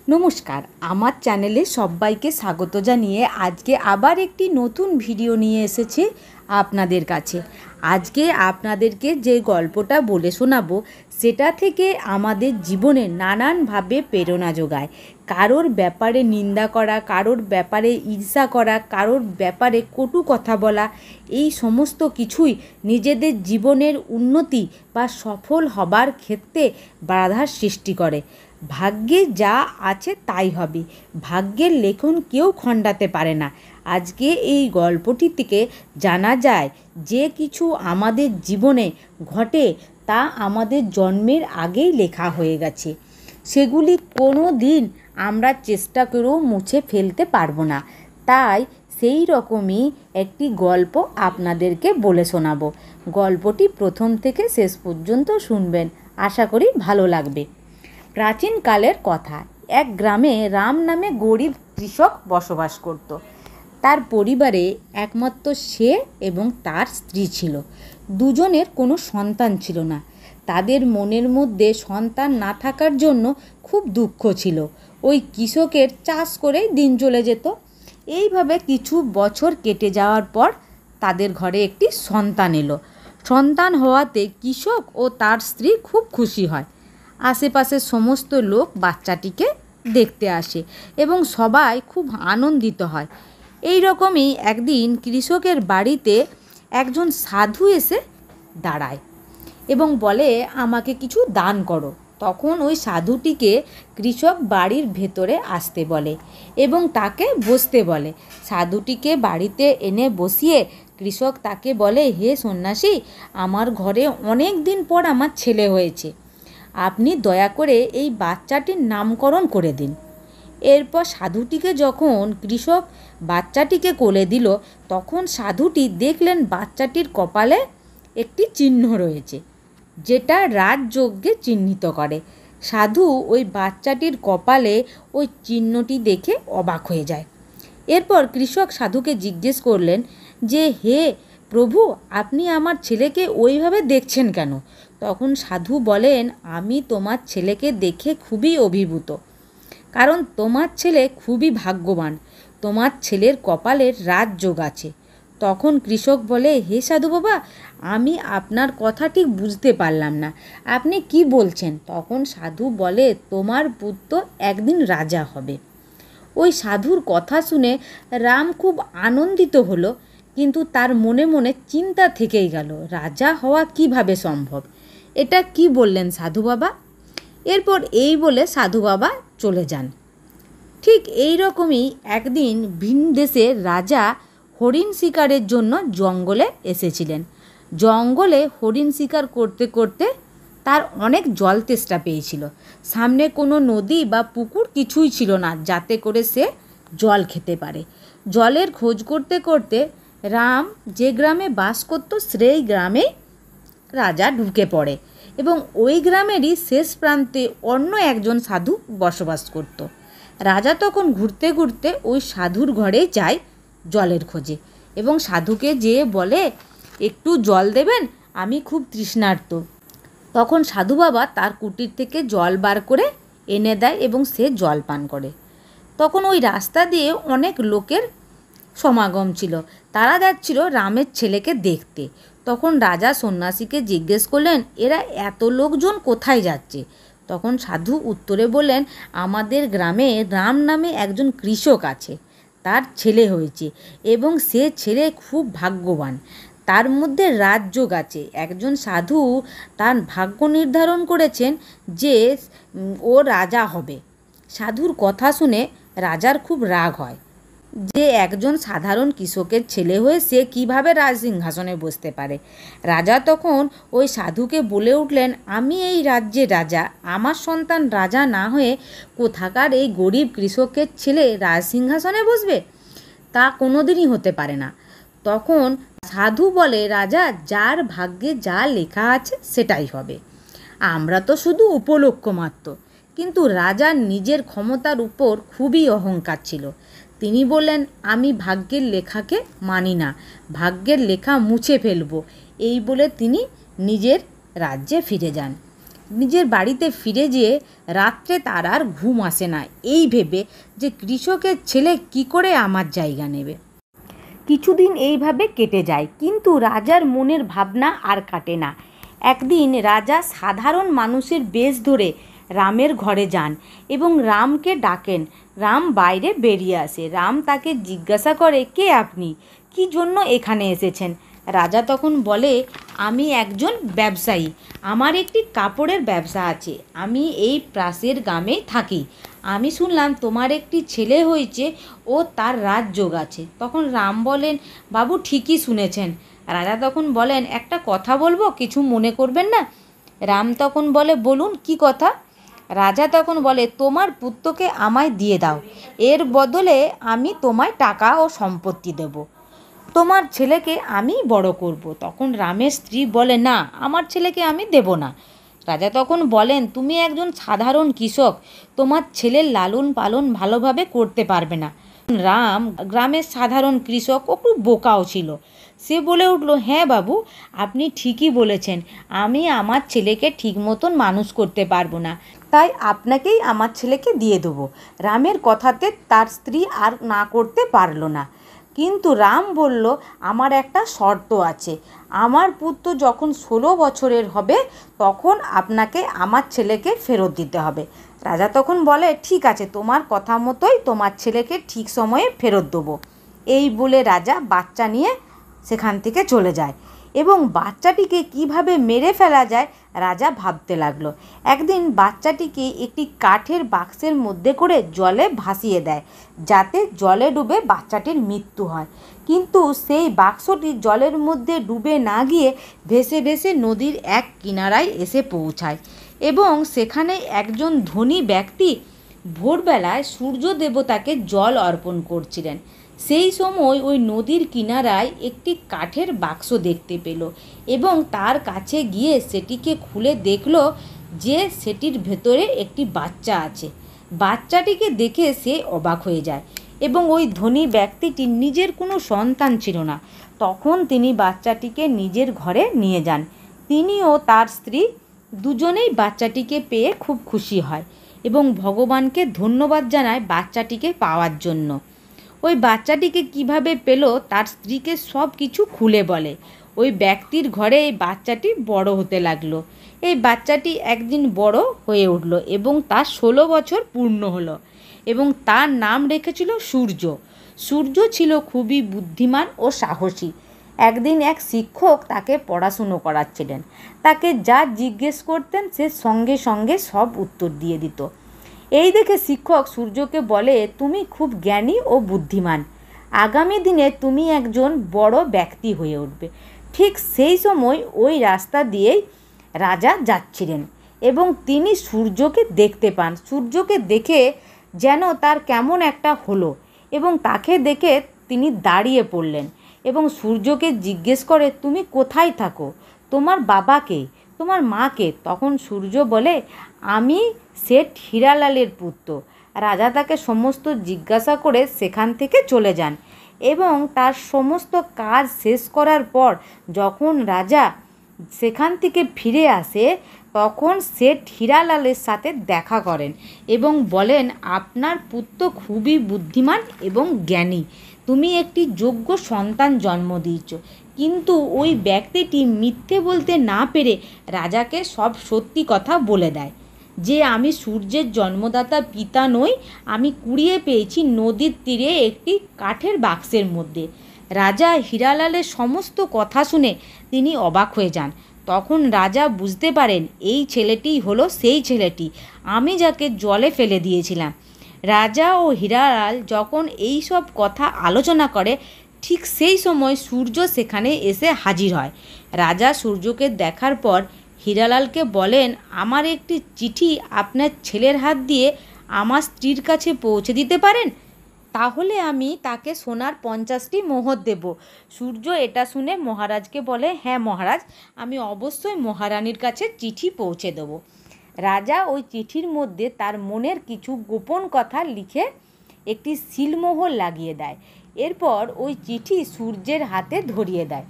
নমস্কার, আমার চ্যানেলে সবাইকে স্বাগত জানিয়ে আজকে আবার একটি নতুন ভিডিও নিয়ে এসেছি আপনাদের কাছে। আজকে আপনাদেরকে যে গল্পটা বলে শোনাবো সেটা থেকে আমাদের জীবনে নানানভাবে প্রেরণা যোগায়। কারোর ব্যাপারে নিন্দা করা, কারোর ব্যাপারে ঈর্ষা করা, কারোর ব্যাপারে কটু কথা বলা, এই সমস্ত কিছুই নিজেদের জীবনের উন্নতি বা সফল হবার ক্ষেত্রে বাধার সৃষ্টি করে। ভাগ্যে যা আছে তাই হবে, ভাগ্যের লেখন কেউ খণ্ডাতে পারে না। আজকে এই গল্পটি থেকে জানা যায় যে কিছু আমাদের জীবনে ঘটে তা আমাদের জন্মের আগেই লেখা হয়ে গেছে। সেগুলি কোনো দিন আমরা চেষ্টা করেও মুছে ফেলতে পারবো না। তাই সেই রকমই একটি গল্প আপনাদেরকে বলে শোনাবো। গল্পটি প্রথম থেকে শেষ পর্যন্ত শুনবেন, আশা করি ভালো লাগবে। প্রাচীনকালের কথা, এক গ্রামে রাম নামে গরিব কৃষক বসবাস করত। তার পরিবারে একমাত্র সে এবং তার স্ত্রী ছিল। দুজনের কোনো সন্তান ছিল না। তাদের মনের মধ্যে সন্তান না থাকার জন্য খুব দুঃখ ছিল। ওই কৃষকের চাষ করেই দিন চলে যেত। এইভাবে কিছু বছর কেটে যাওয়ার পর তাদের ঘরে একটি সন্তান এলো। সন্তান হওয়াতে কৃষক ও তার স্ত্রী খুব খুশি হয়। আশেপাশের সমস্ত লোক বাচ্চাটিকে দেখতে আসে এবং সবাই খুব আনন্দিত হয়। এই রকমই একদিন কৃষকের বাড়িতে একজন সাধু এসে দাঁড়ায় এবং বলে, আমাকে কিছু দান করো। তখন ওই সাধুটিকে কৃষক বাড়ির ভেতরে আসতে বলে এবং তাকে বসতে বলে। সাধুটিকে বাড়িতে এনে বসিয়ে কৃষক তাকে বলে, হে সন্ন্যাসী, আমার ঘরে অনেক দিন পর আমার ছেলে হয়েছে, আপনি দয়া করে এই বাচ্চাটির নামকরণ করে দিন। এরপর সাধুটিকে যখন কৃষক বাচ্চাটিকে কোলে দিল, তখন সাধুটি দেখলেন বাচ্চাটির কপালে একটি চিহ্ন রয়েছে, যেটা রাজযজ্ঞে চিহ্নিত করে। সাধু ওই বাচ্চাটির কপালে ওই চিহ্নটি দেখে অবাক হয়ে যায়। এরপর কৃষক সাধুকে জিজ্ঞেস করলেন যে, হে প্রভু, আপনি আমার ছেলেকে ওইভাবে দেখছেন কেন? তখন সাধু বলেন, আমি তোমার ছেলেকে দেখে খুবই অভিভূত, কারণ তোমার ছেলে খুবই ভাগ্যবান। তোমার ছেলের কপালের রাজযোগ আছে। তখন কৃষক বলে, হে সাধু বাবা, আমি আপনার কথা ঠিক বুঝতে পারলাম না, আপনি কি বলছেন? তখন সাধু বলে, তোমার পুত্র একদিন রাজা হবে। ওই সাধুর কথা শুনে রাম খুব আনন্দিত হলো, কিন্তু তার মনে মনে চিন্তা থেকেই গেল, রাজা হওয়া কিভাবে সম্ভব? এটা কি বললেন সাধু বাবা? এরপর এই বলে সাধু বাবা চলে যান। ঠিক এই রকমই একদিন ভিন দেশের রাজা হরিণ শিকারের জন্য জঙ্গলে এসেছিলেন। জঙ্গলে হরিণ শিকার করতে করতে তার অনেক জল তেষ্টা পেয়েছিল। সামনে কোনো নদী বা পুকুর কিছুই ছিল না যাতে করে সে জল খেতে পারে। জলের খোঁজ করতে করতে রাম যে গ্রামে বাস করত সেই গ্রামেই রাজা ঢুকে পড়ে এবং ওই গ্রামেরই শেষ প্রান্তে অন্য একজন সাধু বসবাস করত। রাজা তখন ঘুরতে ঘুরতে ওই সাধুর ঘরে যায় জলের খোঁজে এবং সাধুকে যেয়ে বলে, একটু জল দেবেন, আমি খুব তৃষ্ণার্ত। তখন সাধু বাবা তার কুটির থেকে জল বার করে এনে দেয় এবং সে জল পান করে। তখন ওই রাস্তা দিয়ে অনেক লোকের সমাগম ছিল, তারা যাচ্ছিল রামের ছেলেকে দেখতে। তখন রাজা সন্ন্যাসীকে জিজ্ঞেস করলেন, এরা এত লোকজন কোথায় যাচ্ছে? তখন সাধু উত্তরে বললেন, আমাদের গ্রামে রাম নামে একজন কৃষক আছে, তার ছেলে হয়েছে এবং সে ছেলে খুব ভাগ্যবান, তার মধ্যে রাজযোগ আছে। একজন সাধু তার ভাগ্য নির্ধারণ করেছেন যে ও রাজা হবে। সাধুর কথা শুনে রাজার খুব রাগ হয় যে একজন সাধারণ কৃষকের ছেলে হয়ে সে কীভাবে রাজসিংহাসনে বসতে পারে। রাজা তখন ওই সাধুকে বলে উঠলেন, আমি এই রাজ্যের রাজা, আমার সন্তান রাজা না হয়ে কোথাকার এই গরিব কৃষকের ছেলে রাজসিংহাসনে বসবে? তা কোনোদিনই হতে পারে না। তখন সাধু বলে, রাজা, যার ভাগ্যে যা লেখা আছে সেটাই হবে, আমরা তো শুধু উপলক্ষ মাত্র। কিন্তু রাজার নিজের ক্ষমতার উপর খুবই অহংকার ছিল। তিনি বললেন, আমি ভাগ্যের লেখাকে মানি না, ভাগ্যের লেখা মুছে ফেলব। এই বলে তিনি নিজের রাজ্যে ফিরে যান। নিজের বাড়িতে ফিরে যেয়ে রাত্রে তার আর ঘুম আসে না, এই ভেবে যে কৃষকের ছেলে কি করে আমার জায়গা নেবে। কিছুদিন এইভাবে কেটে যায়, কিন্তু রাজার মনের ভাবনা আর কাটে না। একদিন রাজা সাধারণ মানুষের বেশ ধরে রামের ঘরে যান এবং রামকে ডাকেন। রাম বাইরে বেরিয়ে আসে। রাম তাকে জিজ্ঞাসা করে, কে আপনি, কি জন্য এখানে এসেছেন? রাজা তখন বলে, আমি একজন ব্যবসায়ী, আমার একটি কাপড়ের ব্যবসা আছে, আমি এই পাশের গ্রামেই থাকি। আমি শুনলাম তোমার একটি ছেলে হয়েছে ও তার রাজযোগ আছে। তখন রাম বলেন, বাবু ঠিকই শুনেছেন। রাজা তখন বলেন, একটা কথা বলবো, কিছু মনে করবেন না? রাম তখন বলে, বলুন কি কথা? রাজা তখন বলে, তোমার পুত্রকে আমায় দিয়ে দাও, এর বদলে আমি তোমায় টাকা ও সম্পত্তি দেব, তোমার ছেলেকে আমি বড় করব। তখন রামের স্ত্রী বলে, না, আমার ছেলেকে আমি দেব না। রাজা তখন বলেন, তুমি একজন সাধারণ কৃষক, তোমার ছেলের লালন পালন ভালোভাবে করতে পারবে না। রাম গ্রামের সাধারণ কৃষক, ও খুব বোকাও ছিল। সে বলে উঠল, হ্যাঁ বাবু, আপনি ঠিকই বলেছেন, আমি আমার ছেলেকে ঠিক মতন মানুষ করতে পারবো না, তাই আপনাকেই আমার ছেলেকে দিয়ে দেবো। রামের কথাতে তার স্ত্রী আর না করতে পারল না। কিন্তু রাম বলল, আমার একটা শর্ত আছে, আমার পুত্র যখন 16 বছরের হবে তখন আপনাকে আমার ছেলেকে ফেরত দিতে হবে। রাজা তখন বলে, ঠিক আছে, তোমার কথা মতোই তোমার ছেলেকে ঠিক সময়ে ফেরত দেবো। এই বলে রাজা বাচ্চা নিয়ে সেখান থেকে চলে যায় এবং বাচ্চাটিকে কিভাবে মেরে ফেলা যায় রাজা ভাবতে লাগলো। একদিন বাচ্চাটিকে একটি কাঠের বাক্সের মধ্যে করে জলে ভাসিয়ে দেয়, যাতে জলে ডুবে বাচ্চাটির মৃত্যু হয়। কিন্তু সেই বাক্সটি জলের মধ্যে ডুবে না গিয়ে ভেসে ভেসে নদীর এক কিনারায় এসে পৌঁছায় এবং সেখানে একজন ধনী ব্যক্তি ভোরবেলায় সূর্য দেবতাকে জল অর্পণ করছিলেন। সেই সময় ওই নদীর কিনারায় একটি কাঠের বাক্স দেখতে পেল এবং তার কাছে গিয়ে সেটিকে খুলে দেখল যে সেটির ভেতরে একটি বাচ্চা আছে। বাচ্চাটিকে দেখে সে অবাক হয়ে যায় এবং ওই ধনী ব্যক্তিটির নিজের কোনো সন্তান ছিল না। তখন তিনি বাচ্চাটিকে নিজের ঘরে নিয়ে যান। তিনি ও তার স্ত্রী দুজনেই বাচ্চাটিকে পেয়ে খুব খুশি হয় এবং ভগবানকে ধন্যবাদ জানায় বাচ্চাটিকে পাওয়ার জন্য। ওই বাচ্চাটিকে কিভাবে পেল তার স্ত্রীকে সব কিছু খুলে বলে। ওই ব্যক্তির ঘরে এই বাচ্চাটি বড় হতে লাগলো। এই বাচ্চাটি একদিন বড় হয়ে উঠল এবং তার 16 বছর পূর্ণ হলো এবং তার নাম রেখেছিল সূর্য। সূর্য ছিল খুবই বুদ্ধিমান ও সাহসী। একদিন এক শিক্ষক তাকে পড়াশুনো করাচ্ছিলেন। তাকে যা জিজ্ঞেস করতেন সে সঙ্গে সঙ্গে সব উত্তর দিয়ে দিত। এই দেখে শিক্ষক সূর্যকে বলে, তুমি খুব জ্ঞানী ও বুদ্ধিমান, আগামী দিনে তুমি একজন বড় ব্যক্তি হয়ে উঠবে। ঠিক সেই সময় ওই রাস্তা দিয়েই রাজা যাচ্ছিলেন এবং তিনি সূর্যকে দেখতে পান। সূর্যকে দেখে যেন তার কেমন একটা হলো এবং তাকে দেখে তিনি দাঁড়িয়ে পড়লেন এবং সূর্যকে জিজ্ঞেস করে, তুমি কোথায় থাকো, তোমার বাবাকে, তোমার মাকে? তখন সূর্য বলে, আমি শেঠ হীরালালের পুত্র। রাজা তাকে সমস্ত জিজ্ঞাসা করে সেখান থেকে চলে যান এবং তার সমস্ত কাজ শেষ করার পর যখন রাজা সেখান থেকে ফিরে আসে তখন শেঠ হীরালালের সাথে দেখা করেন এবং বলেন, আপনার পুত্র খুবই বুদ্ধিমান এবং জ্ঞানী, তুমি একটি যোগ্য সন্তান জন্ম দিয়েছ। কিন্তু ওই ব্যক্তিটি মিথ্যে বলতে না পেরে রাজাকে সব সত্যি কথা বলে দেয় যে আমি সূর্যের জন্মদাতা পিতা নই, আমি কুড়িয়ে পেয়েছি নদীর তীরে একটি কাঠের বাক্সের মধ্যে। রাজা হীরালালের সমস্ত কথা শুনে তিনি অবাক হয়ে যান। তখন রাজা বুঝতে পারেন এই ছেলেটিই হলো সেই ছেলেটি আমি যাকে জলে ফেলে দিয়েছিলাম। রাজা ও হীরালাল যখন এই সব কথা আলোচনা করে ঠিক সেই সময় সূর্য সেখানে এসে হাজির হয়। রাজা সূর্যকে দেখার পর হীরালালকে বলেন, আমার একটি চিঠি আপনার ছেলের হাত দিয়ে আমার স্ত্রীর কাছে পৌঁছে দিতে পারেন? তাহলে আমি তাকে সোনার 50টি মোহর দেব। সূর্য এটা শুনে মহারাজকে বলে, হ্যাঁ মহারাজ, আমি অবশ্যই মহারানীর কাছে চিঠি পৌঁছে দেব। রাজা ওই চিঠির মধ্যে তার মনের কিছু গোপন কথা লিখে একটি সিলমোহর লাগিয়ে দেয়। এরপর ওই চিঠি সূর্যের হাতে ধরিয়ে দেয়।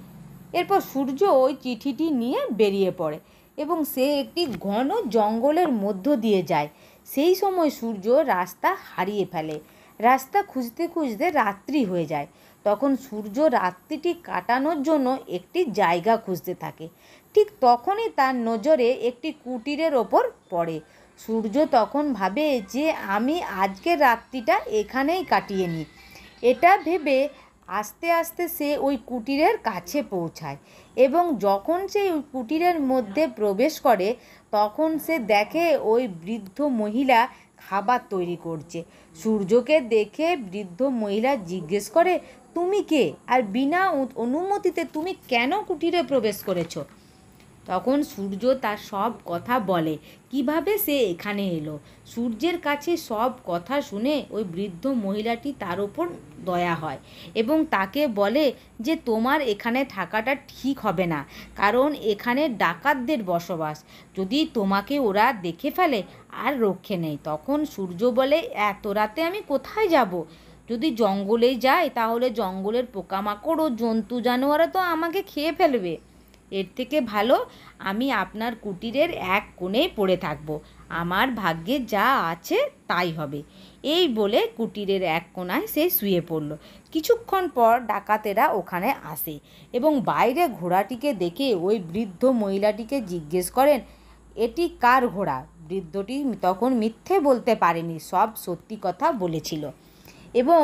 এরপর সূর্য ওই চিঠিটি নিয়ে বেরিয়ে পড়ে এবং সে একটি ঘন জঙ্গলের মধ্য দিয়ে যায়। সেই সময় সূর্য রাস্তা হারিয়ে ফেলে। রাস্তা খুঁজতে খুঁজতে রাত্রি হয়ে যায়। তখন সূর্য রাত্রিটি কাটানোর জন্য একটি জায়গা খুঁজতে থাকে। ঠিক তখনই তার নজরে একটি কুটিরের ওপর পড়ে। সূর্য তখন ভাবে যে আমি আজকের রাত্রিটা এখানেই কাটিয়ে নিই। এটা ভেবে আস্তে আস্তে সে ওই কুটিরের কাছে পৌঁছায় এবং যখন সে ওই কুটিরের মধ্যে প্রবেশ করে তখন সে দেখে ওই বৃদ্ধ মহিলা খাবার তৈরি করছে। সূর্যকে দেখে বৃদ্ধ মহিলা জিজ্ঞেস করে, তুমি কে, আর বিনা অনুমতিতে তুমি কেন কুটিরে প্রবেশ করেছো? তখন সূর্য তার সব কথা বলে, কিভাবে সে এখানে এলো। সূর্যের কাছে সব কথা শুনে ওই বৃদ্ধ মহিলাটি তার ওপর দয়া হয় এবং তাকে বলে যে তোমার এখানে থাকাটা ঠিক হবে না, কারণ এখানে ডাকাতদের বসবাস। যদি তোমাকে ওরা দেখে ফেলে আর রক্ষে নেই। তখন সূর্য বলে, এত রাতে আমি কোথায় যাব? যদি জঙ্গলে যাই তাহলে জঙ্গলের পোকামাকড় ও জন্তু জানোয়ারা তো আমাকে খেয়ে ফেলবে। এর থেকে ভালো আমি আপনার কুটিরের এক কোণেই পড়ে থাকবো। আমার ভাগ্যে যা আছে তাই হবে। এই বলে কুটিরের এক কোণায় সে শুয়ে পড়ল। কিছুক্ষণ পর ডাকাতেরা ওখানে আসে এবং বাইরে ঘোড়াটিকে দেখে ওই বৃদ্ধ মহিলাটিকে জিজ্ঞেস করেন, এটি কার ঘোড়া? বৃদ্ধটি তখন মিথ্যে বলতে পারেনি, সব সত্যি কথা বলেছিল এবং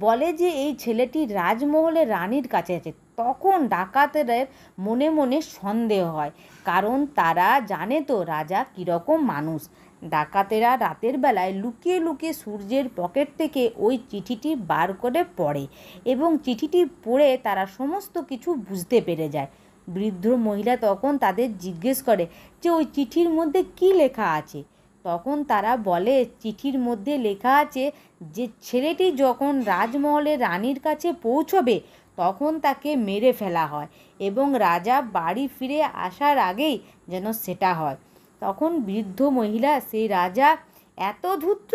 বলে যে এই ছেলেটি রাজমহলে রানীর কাছে আছে। তখন ডাকাতেদের মনে মনে সন্দেহ হয়, কারণ তারা জানে তো রাজা কীরকম মানুষ। ডাকাতেরা রাতের বেলায় লুকিয়ে লুকিয়ে সূর্যের পকেট থেকে ওই চিঠিটি বার করে পড়ে এবং চিঠিটি পড়ে তারা সমস্ত কিছু বুঝতে পেরে যায়। বৃদ্ধ মহিলা তখন তাদের জিজ্ঞেস করে যে ওই চিঠির মধ্যে কী লেখা আছে। তখন তারা বলে, চিঠির মধ্যে লেখা আছে যে ছেলেটি যখন রাজমহলের রানীর কাছে পৌঁছবে তখন তাকে মেরে ফেলা হয় এবং রাজা বাড়ি ফিরে আসার আগেই যেন সেটা হয়। তখন বৃদ্ধ মহিলা সেই রাজা এত ধূর্ত,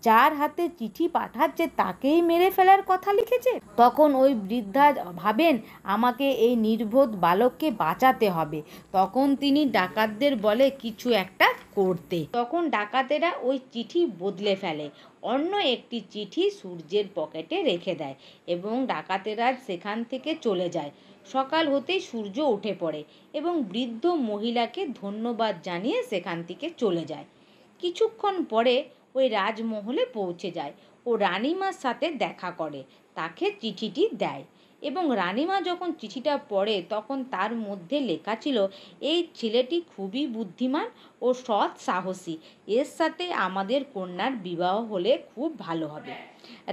যার হাতে চিঠি পাঠাচ্ছে তাকেই মেরে ফেলার কথা লিখেছে। তখন ওই বৃদ্ধা ভাবেন আমাকে এই নির্বোধ বালককে বাঁচাতে হবে। তখন তিনি ডাকাতদের বলে কিছু একটা করতে। তখন ডাকাতেরা ওই চিঠি বদলে ফেলে, অন্য একটি চিঠি সূর্যের পকেটে রেখে দেয় এবং ডাকাতেরা সেখান থেকে চলে যায়। সকাল হতেই সূর্য উঠে পড়ে এবং বৃদ্ধ মহিলাকে ধন্যবাদ জানিয়ে সেখান থেকে চলে যায়। কিছুক্ষণ পরে ওই রাজমহলে পৌঁছে যায় ও রানীমার সাথে দেখা করে, তাকে চিঠিটি দেয় এবং রানীমা যখন চিঠিটা পড়ে তখন তার মধ্যে লেখা ছিল, এই ছেলেটি খুবই বুদ্ধিমান ও সৎ সাহসী, এর সাথে আমাদের কন্যার বিবাহ হলে খুব ভালো হবে।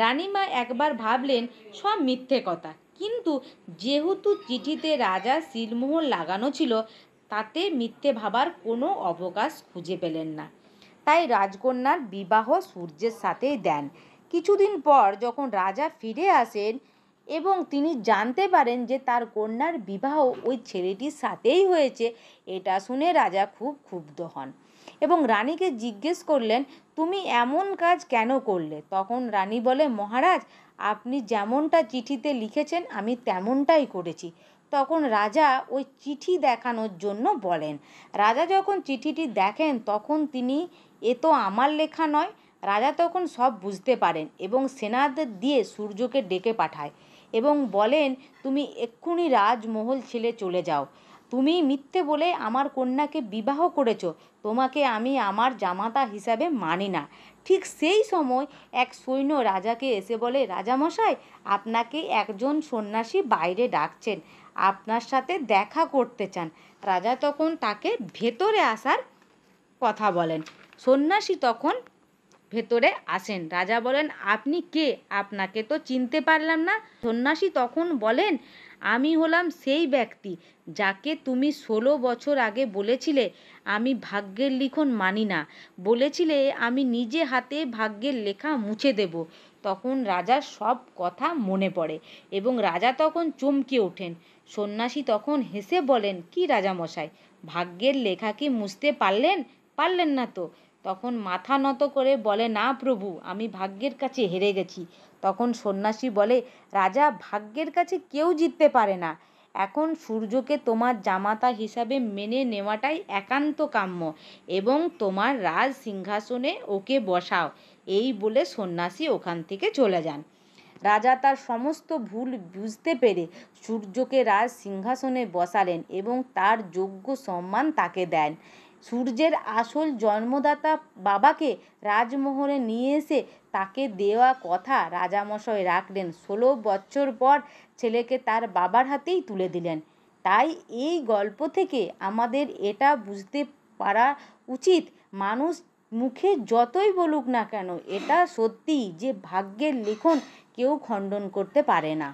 রানীমা একবার ভাবলেন সব মিথ্যে কথা, কিন্তু যেহেতু চিঠিতে রাজার সিলমোহর লাগানো ছিল তাতে মিথ্যে ভাবার কোনো অবকাশ খুঁজে পেলেন না। তাই রাজকন্যার বিবাহ সূর্যের সাথেই দেন। কিছুদিন পর যখন রাজা ফিরে আসেন এবং তিনি জানতে পারেন যে তার কন্যার বিবাহ ওই ছেলেটির সাথেই হয়েছে, এটা শুনে রাজা খুব ক্ষুব্ধ হন এবং রানীকে জিজ্ঞেস করলেন, তুমি এমন কাজ কেন করলে? তখন রানী বলে, মহারাজ, আপনি যেমনটা চিঠিতে লিখেছেন আমি তেমনটাই করেছি। তখন রাজা ওই চিঠি দেখানোর জন্য বলেন। রাজা যখন চিঠিটি দেখেন তখন তিনি, এ তো আমার লেখা নয়। রাজা তখন সব বুঝতে পারেন এবং সেনাদের দিয়ে সূর্যকে ডেকে পাঠায় এবং বলেন, তুমি এক্ষুনি রাজমহল ছেড়ে চলে যাও। তুমি মিথ্যে বলে আমার কন্যাকে বিবাহ করেছ, তোমাকে আমি আমার জামাতা হিসাবে মানি না। ঠিক সেই সময় এক সৈন্য রাজাকে এসে বলে, রাজামশাই, আপনাকে একজন সন্ন্যাসী বাইরে ডাকছেন, আপনার সাথে দেখা করতে চান। রাজা তখন তাকে ভেতরে আসার কথা বলেন। সন্ন্যাসী তখন ভেতরে আসেন। রাজা বলেন, আপনি কে? আপনাকে তো চিনতে পারলাম না। সন্ন্যাসী তখন বলেন, আমি হলাম সেই ব্যক্তি যাকে তুমি 16 বছর আগে বলেছিলে আমি ভাগ্যের লিখন মানি না, বলেছিলে আমি নিজে হাতে ভাগ্যের লেখা মুছে দেব। তখন রাজার সব কথা মনে পড়ে এবং রাজা তখন চমকে ওঠেন। সন্ন্যাসী তখন হেসে বলেন, কি রাজামশাই, ভাগ্যের লেখা কি মুছতে পারলেন? পারলেন না তো? তখন মাথা নত করে বলে, না প্রভু, আমি ভাগ্যের কাছে হেরে গেছি। তখন সন্ন্যাসী বলে, রাজা, ভাগ্যের কাছে কেউ জিততে পারে না। এখন সূর্যকে তোমার জামাতা হিসাবে মেনে নেওয়াটাই একান্ত কাম্য এবং তোমার রাজ সিংহাসনে ওকে বসাও। এই বলে সন্ন্যাসী ওখান থেকে চলে যান। রাজা তার সমস্ত ভুল বুঝতে পেরে সূর্যকে রাজ সিংহাসনে বসালেন এবং তার যোগ্য সম্মান তাকে দেন। সূর্যের আসল জন্মদাতা বাবাকে রাজমহলে নিয়ে এসে তাকে দেওয়া কথা রাজামশাই রাখলেন। 16 বছর পর ছেলেকে তার বাবার হাতেই তুলে দিলেন। তাই এই গল্প থেকে আমাদের এটা বুঝতে পারা উচিত, মানুষ মুখে যতই বলুক না কেন, এটা সত্যি যে ভাগ্যের লিখন কেউ খণ্ডন করতে পারে না।